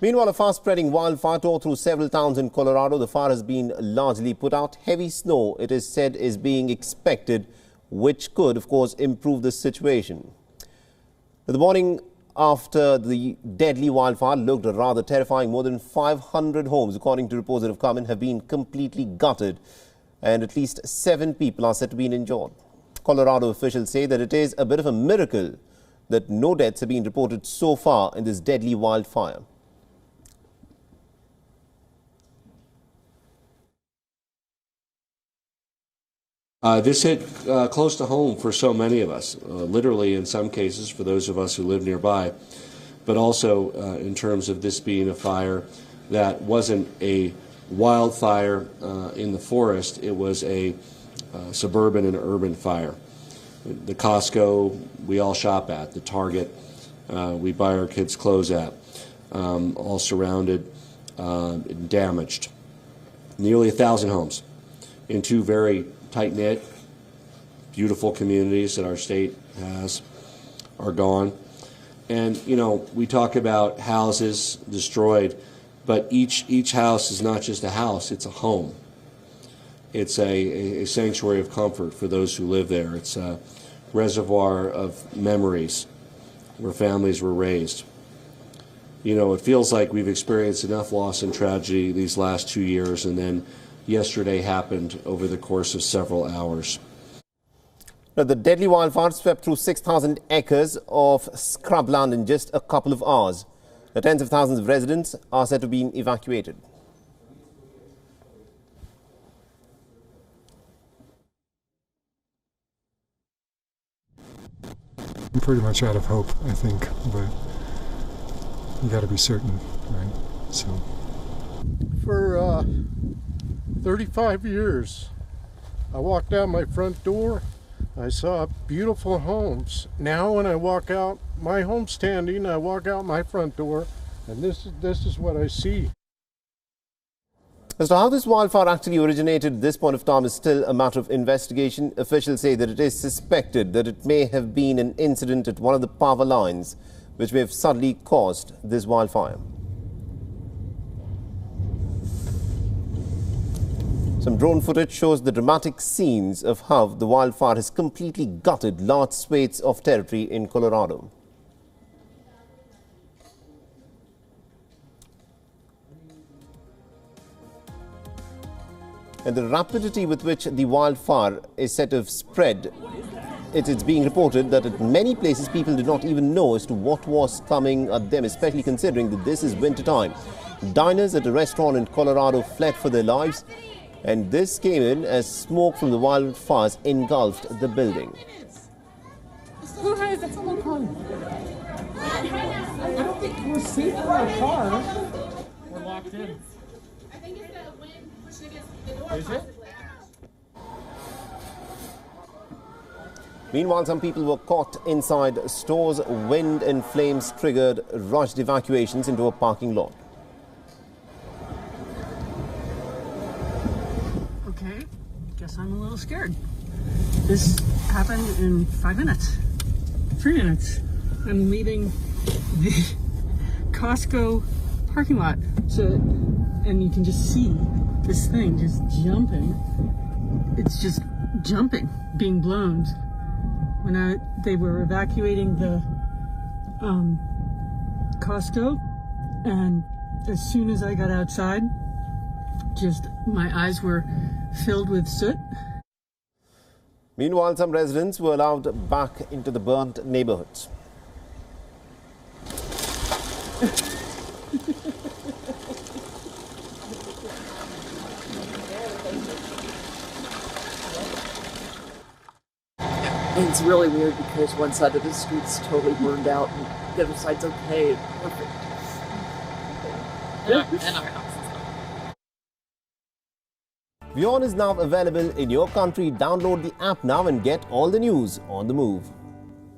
Meanwhile, a fast-spreading wildfire tore through several towns in Colorado. The fire has been largely put out. Heavy snow, it is said, is being expected, which could, of course, improve the situation. The morning after the deadly wildfire looked rather terrifying. More than 500 homes, according to reports that have come in, have been completely gutted, and at least 7 people are said to be injured. Colorado officials say that it is a bit of a miracle that no deaths have been reported so far in this deadly wildfire. This hit close to home for so many of us, literally in some cases for those of us who live nearby, but also in terms of this being a fire that wasn't a wildfire in the forest, it was a suburban and urban fire. The Costco we all shop at, the Target we buy our kids' clothes at, all surrounded and damaged. Nearly 1,000 homes in 2 very tight-knit, beautiful communities that our state has are gone. And, you know, we talk about houses destroyed, but each house is not just a house, it's a home. It's a sanctuary of comfort for those who live there. It's a reservoir of memories where families were raised. You know, it feels like we've experienced enough loss and tragedy these last 2 years, and then yesterday happened over the course of several hours. Now, the deadly wildfire swept through 6,000 acres of scrubland in just a couple of hours. The tens of thousands of residents are said to be evacuated. I'm pretty much out of hope, I think, but you got to be certain, right? So. For 35 years, I walked out my front door, I saw beautiful homes. Now when I walk out my home standing, I walk out my front door, and this is what I see. As to how this wildfire actually originated at this point of time is still a matter of investigation. Officials say that it is suspected that it may have been an incident at one of the power lines which may have suddenly caused this wildfire. Some drone footage shows the dramatic scenes of how the wildfire has completely gutted large swathes of territory in Colorado. And the rapidity with which the wildfire is said to have spread, it's being reported that at many places people did not even know as to what was coming at them, especially considering that this is winter time. Diners at a restaurant in Colorado fled for their lives, and this came in as smoke from the wildfires engulfed the building. Who has it? Someone called. I don't think we're safe in our car. We're locked in. I think it's the wind pushing against the door. Is it? Meanwhile, some people were caught inside stores. Wind and flames triggered rushed evacuations into a parking lot. Okay, guess I'm a little scared. This happened in 5 minutes. 3 minutes. I'm leaving the Costco parking lot. So, and you can just see this thing just jumping. It's just jumping, being blown. When they were evacuating the Costco, and as soon as I got outside, just my eyes were filled with soot. Meanwhile, some residents were allowed back into the burnt neighborhoods. It's really weird because one side of the street's totally burned out and the other side's okay. Perfect. And our house is gone. WION is now available in your country. Download the app now and get all the news on the move.